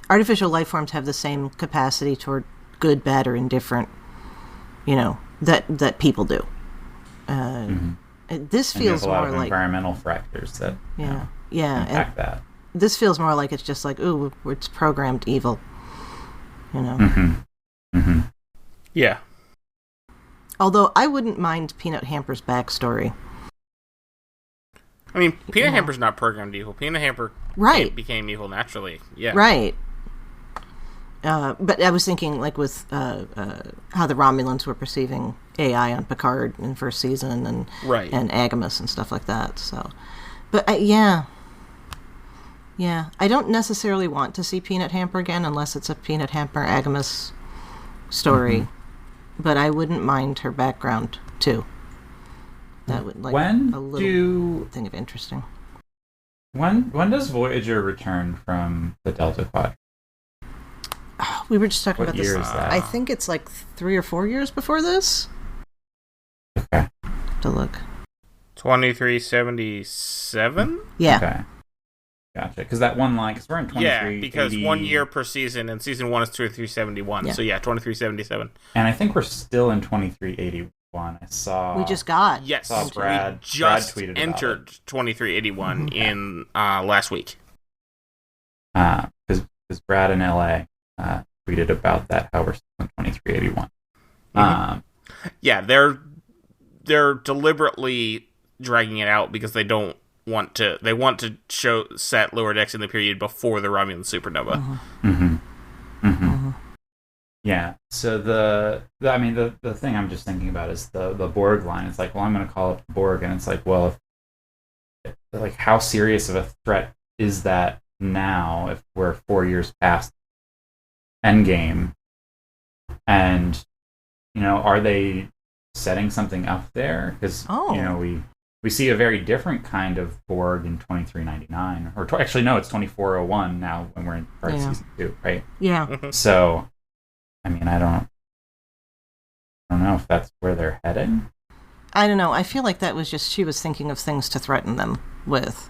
Speaker 4: artificial life forms have the same capacity toward good, bad, or indifferent. That people do. This
Speaker 5: And there's
Speaker 4: feels
Speaker 5: a lot
Speaker 4: more
Speaker 5: of
Speaker 4: like
Speaker 5: environmental factors that
Speaker 4: and
Speaker 5: impact that.
Speaker 4: this feels more like it's just like, ooh, it's programmed evil.
Speaker 3: Yeah.
Speaker 4: Although I wouldn't mind Peanut Hamper's backstory.
Speaker 3: I mean, Peanut Hamper's not programmed evil. Peanut Hamper became evil naturally. Yeah.
Speaker 4: Right. But I was thinking, with how the Romulans were perceiving AI on Picard in the first season, and Agamus and stuff like that. So, but yeah, I don't necessarily want to see Peanut Hamper again unless it's a Peanut Hamper Agamus story. But I wouldn't mind her background too. That would a little thing of interesting.
Speaker 5: When does Voyager return from the Delta Quadrant?
Speaker 4: We were just talking
Speaker 5: What
Speaker 4: about this.
Speaker 5: year is that?
Speaker 4: I think it's 3 or 4 years before this.
Speaker 5: Okay.
Speaker 4: To look.
Speaker 3: 2377?
Speaker 4: Yeah.
Speaker 5: Okay. Gotcha. Because that one line, because we're in 2380.
Speaker 3: Yeah, because 1 year per season, and season 1 is 2371.
Speaker 4: Yeah.
Speaker 3: So yeah, 2377.
Speaker 5: And I think we're still in 2381. I saw...
Speaker 4: We just got.
Speaker 3: Yes,
Speaker 5: saw Brad
Speaker 3: we just
Speaker 5: tweeted
Speaker 3: entered 2381 in last week.
Speaker 5: Because Brad in LA tweeted about that, how we're still in 2381.
Speaker 3: Yeah, they're deliberately dragging it out because they don't want to. They want to set Lower Decks in the period before the Romulan supernova.
Speaker 5: Yeah. So the thing I'm just thinking about is the Borg line. It's like, well, I'm going to call up the Borg, and it's like, well, like, how serious of a threat is that now if we're 4 years past Endgame? And, are they setting something up there? Because, we see a very different kind of Borg in 2399. Or actually, no, it's 2401 now when we're in season 2, right?
Speaker 4: Yeah.
Speaker 5: So, I don't know if that's where they're heading.
Speaker 4: I don't know. I feel like that was just, she was thinking of things to threaten them with.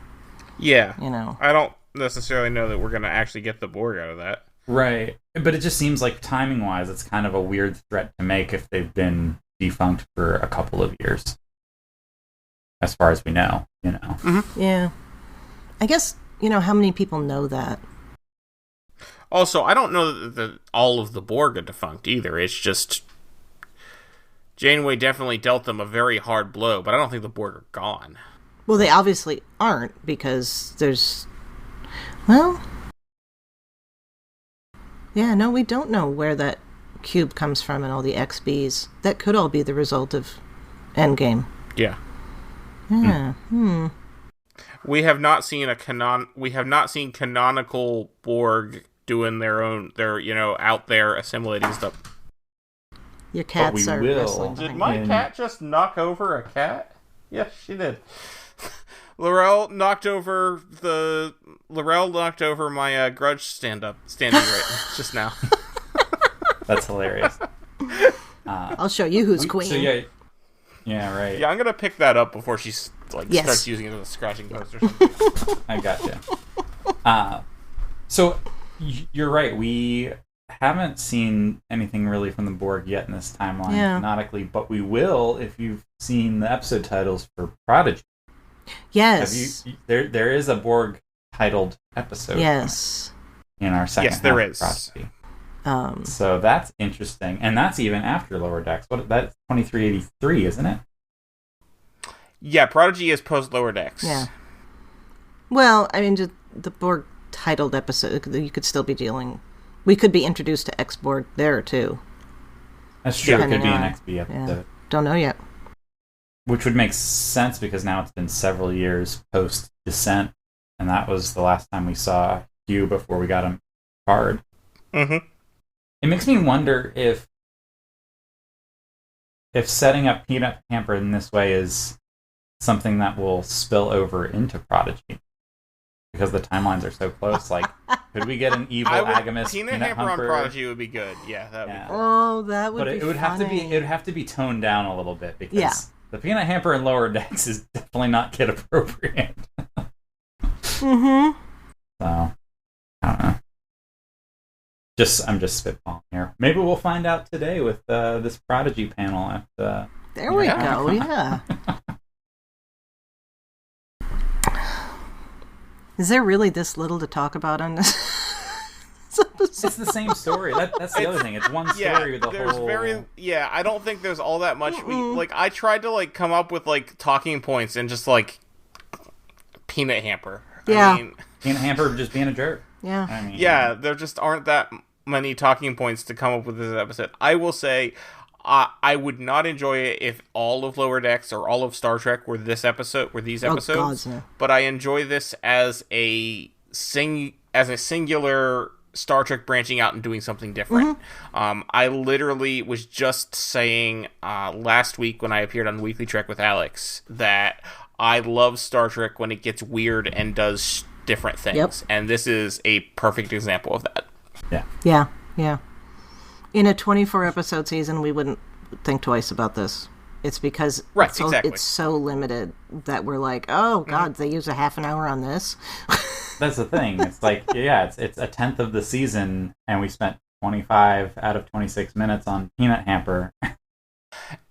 Speaker 3: Yeah.
Speaker 4: You
Speaker 3: I don't necessarily know that we're going to actually get the Borg out of that.
Speaker 5: Right. But it just seems like timing-wise, it's kind of a weird threat to make if they've been defunct for a couple of years. As far as we know,
Speaker 4: Yeah. I guess, how many people know that?
Speaker 3: Also, I don't know that all of the Borg are defunct either. It's just Janeway definitely dealt them a very hard blow, but I don't think the Borg are gone.
Speaker 4: Well, they obviously aren't, because there's... Well... Yeah, no, we don't know where that cube comes from and all the XBs. That could all be the result of Endgame.
Speaker 3: Yeah.
Speaker 4: Yeah.
Speaker 3: We have not seen canonical Borg doing their out there assimilating stuff.
Speaker 4: Your cats are wrestling.
Speaker 3: Did my cat just knock over a cat? Yes, she did. Laurel knocked over my grudge standing right just now.
Speaker 5: That's hilarious.
Speaker 4: I'll show you who's queen.
Speaker 5: So yeah, right.
Speaker 3: Yeah, I'm gonna pick that up before she starts using it as a scratching post or something.
Speaker 5: I gotcha. So you're right. We haven't seen anything really from the Borg yet in this timeline canonically, but we will if you've seen the episode titles for Prodigy.
Speaker 4: Yes.
Speaker 5: There is a Borg titled episode.
Speaker 4: Yes.
Speaker 5: In our second
Speaker 3: there
Speaker 5: half
Speaker 3: is.
Speaker 5: Prodigy. So that's interesting, and that's even after Lower Decks. That's 2383, isn't it?
Speaker 3: Yeah, Prodigy is post Lower Decks.
Speaker 4: Yeah. Well, just the Borg titled episode, you could still be dealing. We could be introduced to X-Borg there too.
Speaker 5: That's true. It could be an XB episode.
Speaker 4: Yeah. Don't know yet.
Speaker 5: Which would make sense because now it's been several years post Descent, and that was the last time we saw Hugh before we got him hard.
Speaker 3: Mm-hmm.
Speaker 5: It makes me wonder if setting up Peanut Hamper in this way is something that will spill over into Prodigy. Because the timelines are so close, could we get an evil agamist
Speaker 3: Peanut Hamper on Prodigy would be good. Yeah, that would be cool.
Speaker 4: Oh, that would be
Speaker 5: it would
Speaker 4: funny.
Speaker 5: it would have to be toned down a little bit because the Peanut Hamper in Lower Decks is definitely not kid appropriate.
Speaker 4: Mm-hmm.
Speaker 5: So, I don't know. I'm just spitballing here. Maybe we'll find out today with this Prodigy panel at
Speaker 4: there we go, yeah. Is there really this little to talk about on this?
Speaker 5: It's the same story. That's the other thing. It's one story with the whole...
Speaker 3: I don't think there's all that much. I tried to come up with talking points and just Peanut Hamper.
Speaker 4: Yeah.
Speaker 5: Peanut Hamper just being a jerk.
Speaker 4: Yeah.
Speaker 3: There just aren't that many talking points to come up with this episode. I will say, I would not enjoy it if all of Lower Decks or all of Star Trek were these episodes.
Speaker 4: Oh, God, no.
Speaker 3: But I enjoy this as a singular Star Trek branching out and doing something different.
Speaker 4: Mm-hmm.
Speaker 3: I literally was just saying last week when I appeared on Weekly Trek with Alex that I love Star Trek when it gets weird and does different things.
Speaker 4: Yep.
Speaker 3: And this is a perfect example of that.
Speaker 4: Yeah. In a 24-episode season, we wouldn't think twice about this. It's because
Speaker 3: Right, exactly.
Speaker 4: it's so limited that we're like, oh, God, they use a half an hour on this?
Speaker 5: That's the thing. It's like, yeah, it's a tenth of the season, and we spent 25 out of 26 minutes on Peanut Hamper.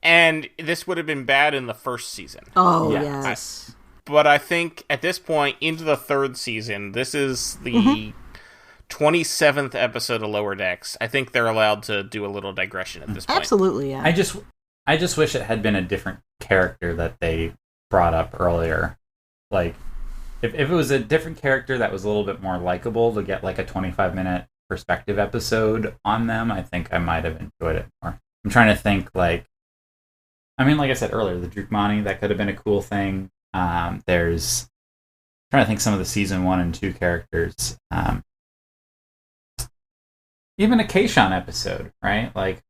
Speaker 3: And this would have been bad in the first season.
Speaker 4: Oh,
Speaker 5: Yeah.
Speaker 4: yes.
Speaker 3: But I think at this point, into the third season, this is the 27th episode of Lower Decks. I think they're allowed to do a little digression at this point.
Speaker 4: Absolutely, yeah.
Speaker 5: I just wish it had been a different character that they brought up earlier. Like, if it was a different character that was a little bit more likable to get like a 25-minute perspective episode on them, I think I might have enjoyed it more. I'm trying to think, like I said earlier, the Drukmani, that could have been a cool thing. There's trying to think some of the season 1 and 2 characters. Even a Kayshawn episode, right? Like,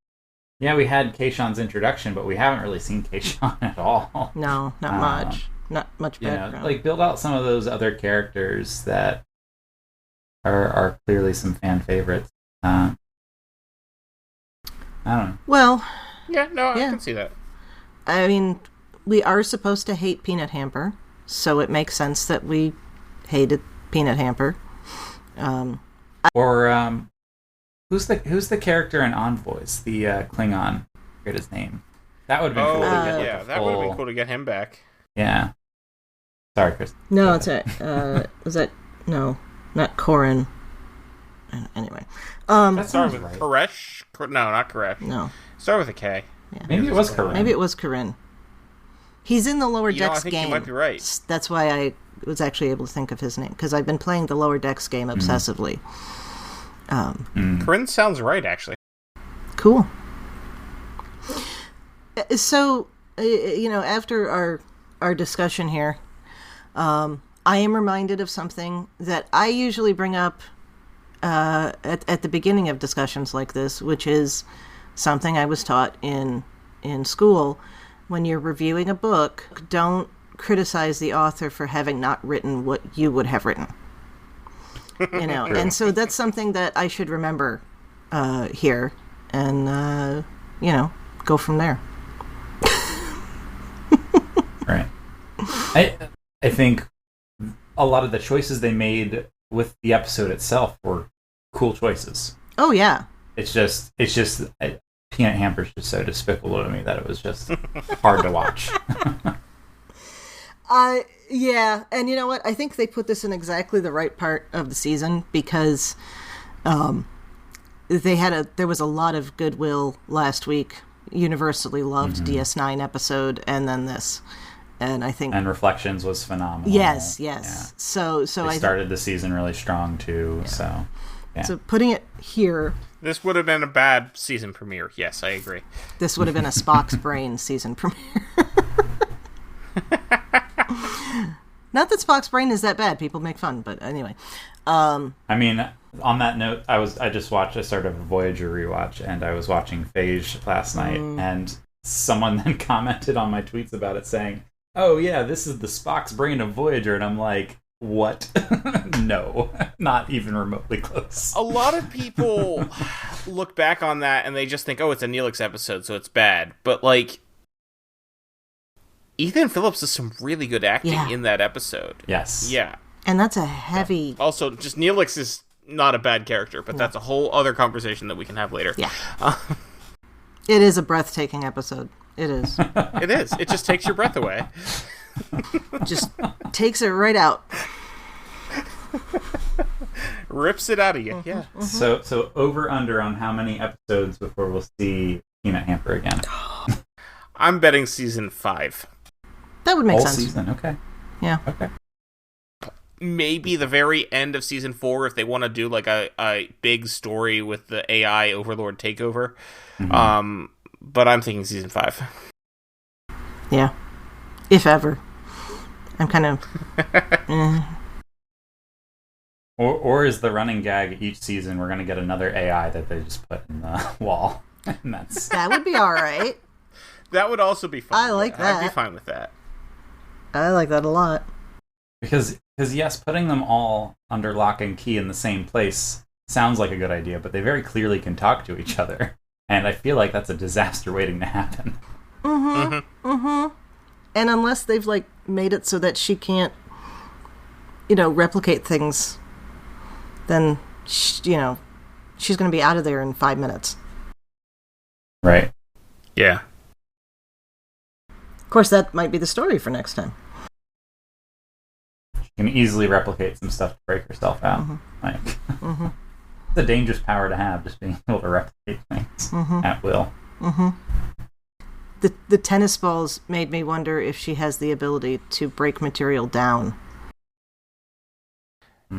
Speaker 5: yeah, we had Kayshawn's introduction, but we haven't really seen Kayshawn at all.
Speaker 4: No, not much. Not much background.
Speaker 5: Like, build out some of those other characters that are clearly some fan favorites. I don't know.
Speaker 4: Well,
Speaker 3: Yeah, no, I can see that.
Speaker 4: I mean, we are supposed to hate Peanut Hamper, so it makes sense that we hated Peanut Hamper.
Speaker 5: Or who's the character in Envoys? The Klingon. I forget his name. That would have been cool to get.
Speaker 3: Yeah, that would have been cool to get him back.
Speaker 5: Yeah. Sorry, Chris.
Speaker 4: No, it's was that no, not Corin. Anyway,
Speaker 5: That
Speaker 3: Start
Speaker 5: sounds
Speaker 3: with
Speaker 5: right.
Speaker 3: Koresh? No, not Koresh.
Speaker 4: no,
Speaker 3: Start with a K.
Speaker 5: Maybe it was Corinne.
Speaker 4: maybe it was Corinne. He's in the Lower
Speaker 3: You know, I
Speaker 4: Decks
Speaker 3: think
Speaker 4: game.
Speaker 3: you might be right.
Speaker 4: That's why I was actually able to think of his name, because I've been playing the Lower Decks game obsessively.
Speaker 3: Corinne sounds right, actually.
Speaker 4: Cool. So, after our discussion here, I am reminded of something that I usually bring up at the beginning of discussions like this, which is something I was taught in school. When you're reviewing a book, don't criticize the author for having not written what you would have written. And so that's something that I should remember here, and go from there.
Speaker 5: Right. I think a lot of the choices they made with the episode itself were cool choices.
Speaker 4: Oh yeah.
Speaker 5: It's just Peanut Hamper's just so despicable to me that it was just hard to watch.
Speaker 4: Yeah, and you know what? I think they put this in exactly the right part of the season, because there was a lot of goodwill last week. Universally loved DS9 episode, and then this, and I think
Speaker 5: Reflections was phenomenal.
Speaker 4: yes.
Speaker 5: Yeah.
Speaker 4: So
Speaker 5: They started the season really strong too. So yeah.
Speaker 4: So putting it here,
Speaker 3: This would have been a bad season premiere. Yes, I agree.
Speaker 4: this would have been a Spock's Brain season premiere. Not that Spock's Brain is that bad. People make fun, but anyway.
Speaker 5: I mean, on that note, I started a Voyager rewatch, and I was watching Phage last night, and someone then commented on my tweets about it saying, "Oh yeah, this is the Spock's Brain of Voyager," and I'm like, what? No, not even remotely close.
Speaker 3: A lot of people look back on that and they just think, oh, it's a Neelix episode, so it's bad. But, like, Ethan Phillips does some really good acting in that episode.
Speaker 5: Yes.
Speaker 3: Yeah.
Speaker 4: And that's a heavy...
Speaker 3: Also, just Neelix is not a bad character, but that's a whole other conversation that we can have later.
Speaker 4: Yeah. It is a breathtaking episode. It is.
Speaker 3: It is. It just takes your breath away.
Speaker 4: Just takes it right out.
Speaker 3: Rips it out of you. Yeah.
Speaker 5: So over under on how many episodes before we'll see Peanut Hamper again?
Speaker 3: I'm betting season 5.
Speaker 4: That would make
Speaker 5: Whole
Speaker 4: sense.
Speaker 5: season, okay.
Speaker 4: Yeah.
Speaker 5: Okay.
Speaker 3: Maybe the very end of season 4 if they want to do like a big story with the AI Overlord takeover. But I'm thinking season 5.
Speaker 4: Yeah. If ever. I'm kind of...
Speaker 5: Or is the running gag each season we're going to get another AI that they just put in the wall? And that's...
Speaker 4: That would be all right.
Speaker 3: That would also be fun.
Speaker 4: I like that.
Speaker 3: I'd be fine with that.
Speaker 4: I like that a lot.
Speaker 5: Because yes, putting them all under lock and key in the same place sounds like a good idea, but they very clearly can talk to each other. And I feel like that's a disaster waiting to happen.
Speaker 4: And unless they've, like, made it so that she can't, replicate things, then, she's going to be out of there in 5 minutes.
Speaker 5: Right.
Speaker 3: Yeah.
Speaker 4: Of course, that might be the story for next time.
Speaker 5: She can easily replicate some stuff to break herself out. It's a dangerous power to have, just being able to replicate things at will.
Speaker 4: The tennis balls made me wonder if she has the ability to break material down.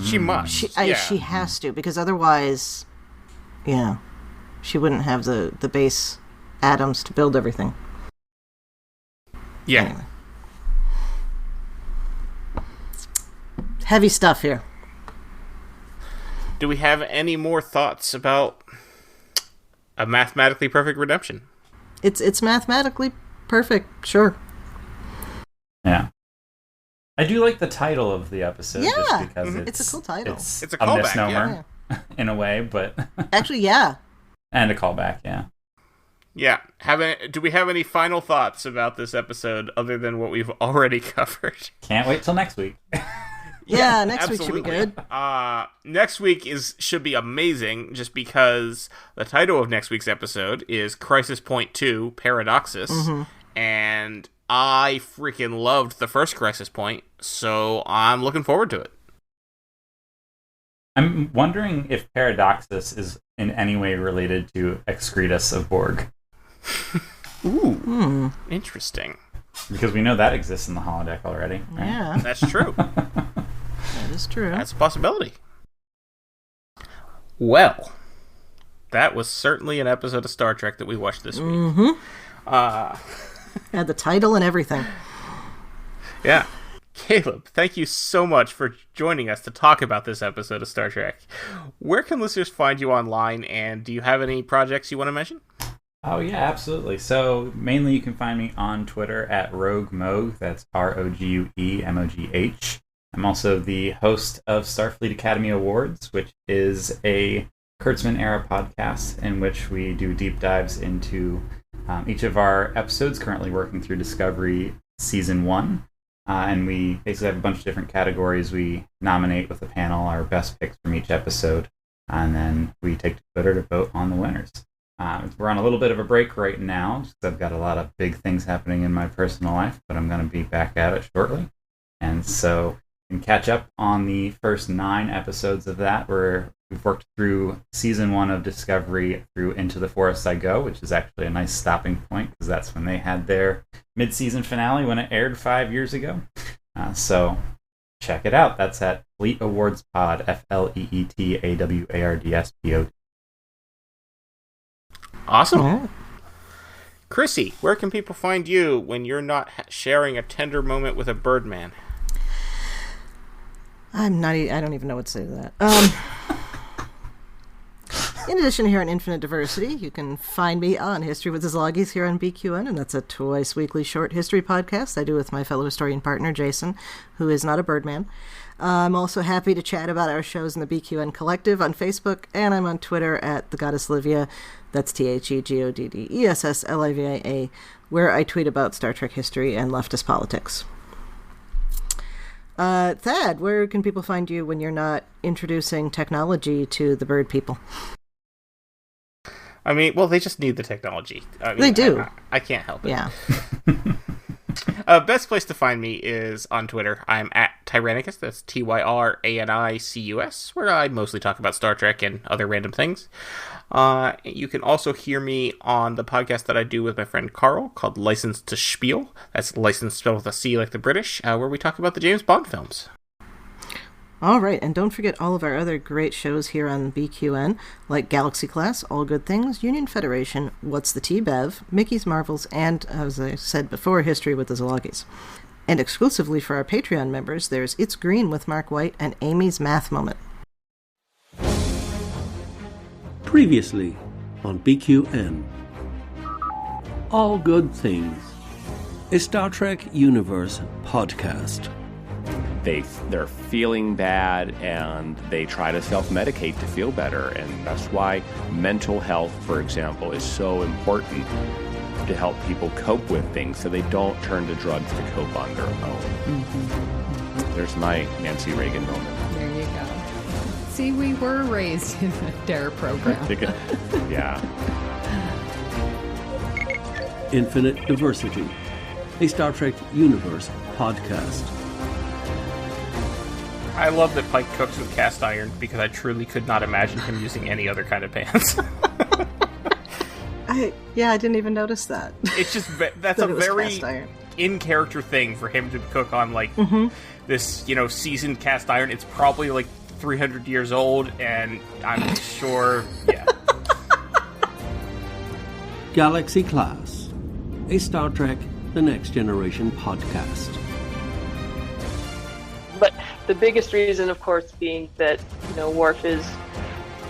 Speaker 3: She must.
Speaker 4: She has to, because otherwise, she wouldn't have the base atoms to build everything.
Speaker 3: Yeah.
Speaker 4: Anyway. Heavy stuff here.
Speaker 3: Do we have any more thoughts about a mathematically perfect redemption?
Speaker 4: It's mathematically perfect, sure.
Speaker 5: Yeah. I do like the title of the episode, just because
Speaker 4: it's a cool title.
Speaker 5: It's
Speaker 3: a
Speaker 5: a
Speaker 3: callback,
Speaker 5: misnomer, in a way, but...
Speaker 4: Actually, yeah.
Speaker 5: And a callback, yeah.
Speaker 3: Yeah. Do we have any final thoughts about this episode other than what we've already covered?
Speaker 5: Can't wait till next week.
Speaker 4: Yeah, next week
Speaker 3: absolutely.
Speaker 4: should be good.
Speaker 3: Next week should be amazing, just because the title of next week's episode is Crisis Point 2, Paradoxus, and I freaking loved the first Crisis Point, so I'm looking forward to it.
Speaker 5: I'm wondering if Paradoxus is in any way related to Excretus of Borg.
Speaker 3: Ooh, interesting.
Speaker 5: Because we know that exists in the holodeck already. Right?
Speaker 4: Yeah,
Speaker 3: That's true.
Speaker 4: that is true.
Speaker 3: That's a possibility. Well, that was certainly an episode of Star Trek that we watched this week.
Speaker 4: Had the title and everything.
Speaker 3: Yeah. Caleb, thank you so much for joining us to talk about this episode of Star Trek. Where can listeners find you online, and do you have any projects you want to mention?
Speaker 5: Oh, yeah, absolutely. So, mainly you can find me on Twitter at RogueMogh. That's RogueMogh. I'm also the host of Starfleet Academy Awards, which is a Kurtzman-era podcast in which we do deep dives into each of our episodes, currently working through Discovery Season 1. And we basically have a bunch of different categories. We nominate with a panel our best picks from each episode, and then we take to Twitter to vote on the winners. We're on a little bit of a break right now, because I've got a lot of big things happening in my personal life, but I'm going to be back at it shortly. And so you can catch up on the first 9 episodes of that, where we've worked through Season 1 of Discovery through Into the Forest I Go, which is actually a nice stopping point, because that's when they had their mid-season finale when it aired 5 years ago. So check it out. That's at Fleet Awards Pod, FleetAwardspod.
Speaker 3: Awesome.
Speaker 4: Yeah.
Speaker 3: Chrissie, where can people find you when you're not sharing a tender moment with a Birdman?
Speaker 4: I don't even know what to say to that. In addition, here on Infinite Diversity, you can find me on History with the Szilagys here on BQN, and that's a twice-weekly short history podcast I do with my fellow historian partner, Jason, who is not a Birdman. I'm also happy to chat about our shows in the BQN Collective on Facebook, and I'm on Twitter at The Goddess Livia, that's TheGoddessLivia, where I tweet about Star Trek history and leftist politics. Thad, where can people find you when you're not introducing technology to the bird people?
Speaker 3: I mean, well, they just need the technology. I mean,
Speaker 4: They do.
Speaker 3: I can't help it.
Speaker 4: Yeah.
Speaker 3: Best place to find me is on Twitter. I'm at Tyrannicus, that's Tyranicus, where I mostly talk about Star Trek and other random things. You can also hear me on the podcast that I do with my friend Carl called License to Spiel. That's license spelled with a C like the British, where we talk about the James Bond films.
Speaker 4: All right, and don't forget all of our other great shows here on BQN, like Galaxy Class, All Good Things, Union Federation, What's the T-Bev, Mickey's Marvels, and, as I said before, History with the Szilagys. And exclusively for our Patreon members, there's It's Green with Mark White and Amy's Math Moment.
Speaker 6: Previously on BQN. All Good Things, a Star Trek Universe podcast.
Speaker 7: They're feeling bad and they try to self-medicate to feel better, and that's why mental health, for example, is so important. to help people cope with things so they don't turn to drugs to cope on their own. There's my Nancy Reagan moment.
Speaker 8: There you go. See, we were raised in the DARE program.
Speaker 7: Yeah.
Speaker 6: Infinite Diversity, a Star Trek Universe podcast.
Speaker 3: I love that Pike cooks with cast iron because I truly could not imagine him using any other kind of pans.
Speaker 4: I didn't even notice that.
Speaker 3: It's just that's a very in character thing for him to cook on, like this, seasoned cast iron. It's probably like 300 years old, and I'm sure, yeah.
Speaker 6: Galaxy Class, a Star Trek The Next Generation podcast.
Speaker 9: But the biggest reason, of course, being that, Worf is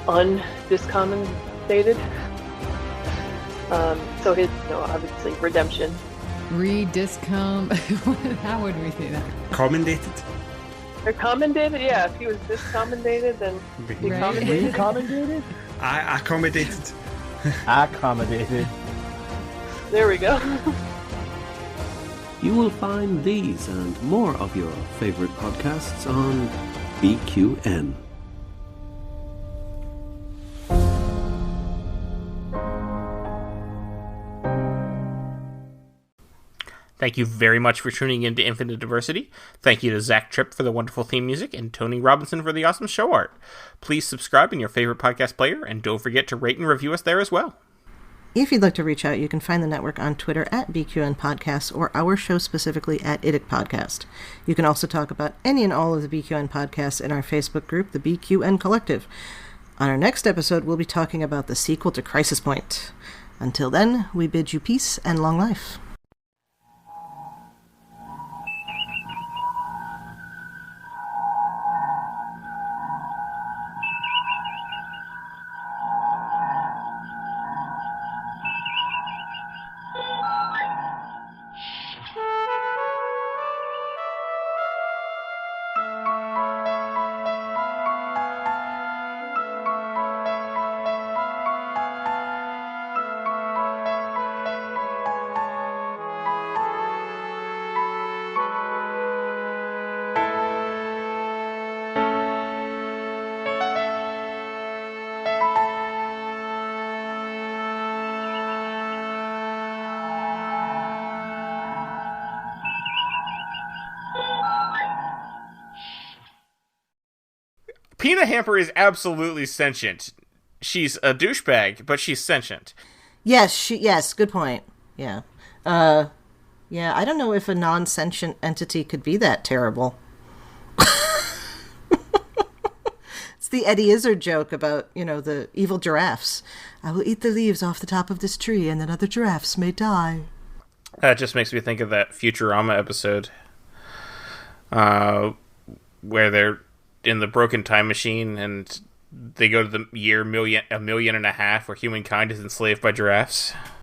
Speaker 9: undiscompensated. So his, obviously, redemption.
Speaker 8: How would we say that?
Speaker 10: Commendated?
Speaker 9: Or commendated, yeah. If he was discommendated, then
Speaker 8: Right.
Speaker 10: Accommodated? Accommodated.
Speaker 11: Accommodated.
Speaker 9: there we go.
Speaker 6: You will find these and more of your favorite podcasts on BQN.
Speaker 3: Thank you very much for tuning in to Infinite Diversity. Thank you to Zach Tripp for the wonderful theme music and Tony Robinson for the awesome show art. Please subscribe in your favorite podcast player, and don't forget to rate and review us there as well.
Speaker 4: If you'd like to reach out, you can find the network on Twitter at BQN Podcast or our show specifically at IDIC Podcast. You can also talk about any and all of the BQN podcasts in our Facebook group, the BQN Collective. On our next episode, we'll be talking about the sequel to Crisis Point. Until then, we bid you peace and long life.
Speaker 3: Pina Hamper is absolutely sentient. She's a douchebag, but she's sentient.
Speaker 4: Yes, good point. Yeah. I don't know if a non-sentient entity could be that terrible. It's the Eddie Izzard joke about, the evil giraffes. I will eat the leaves off the top of this tree, and then other giraffes may die.
Speaker 3: That just makes me think of that Futurama episode where they're in the broken time machine and they go to the year a million and a half where humankind is enslaved by giraffes.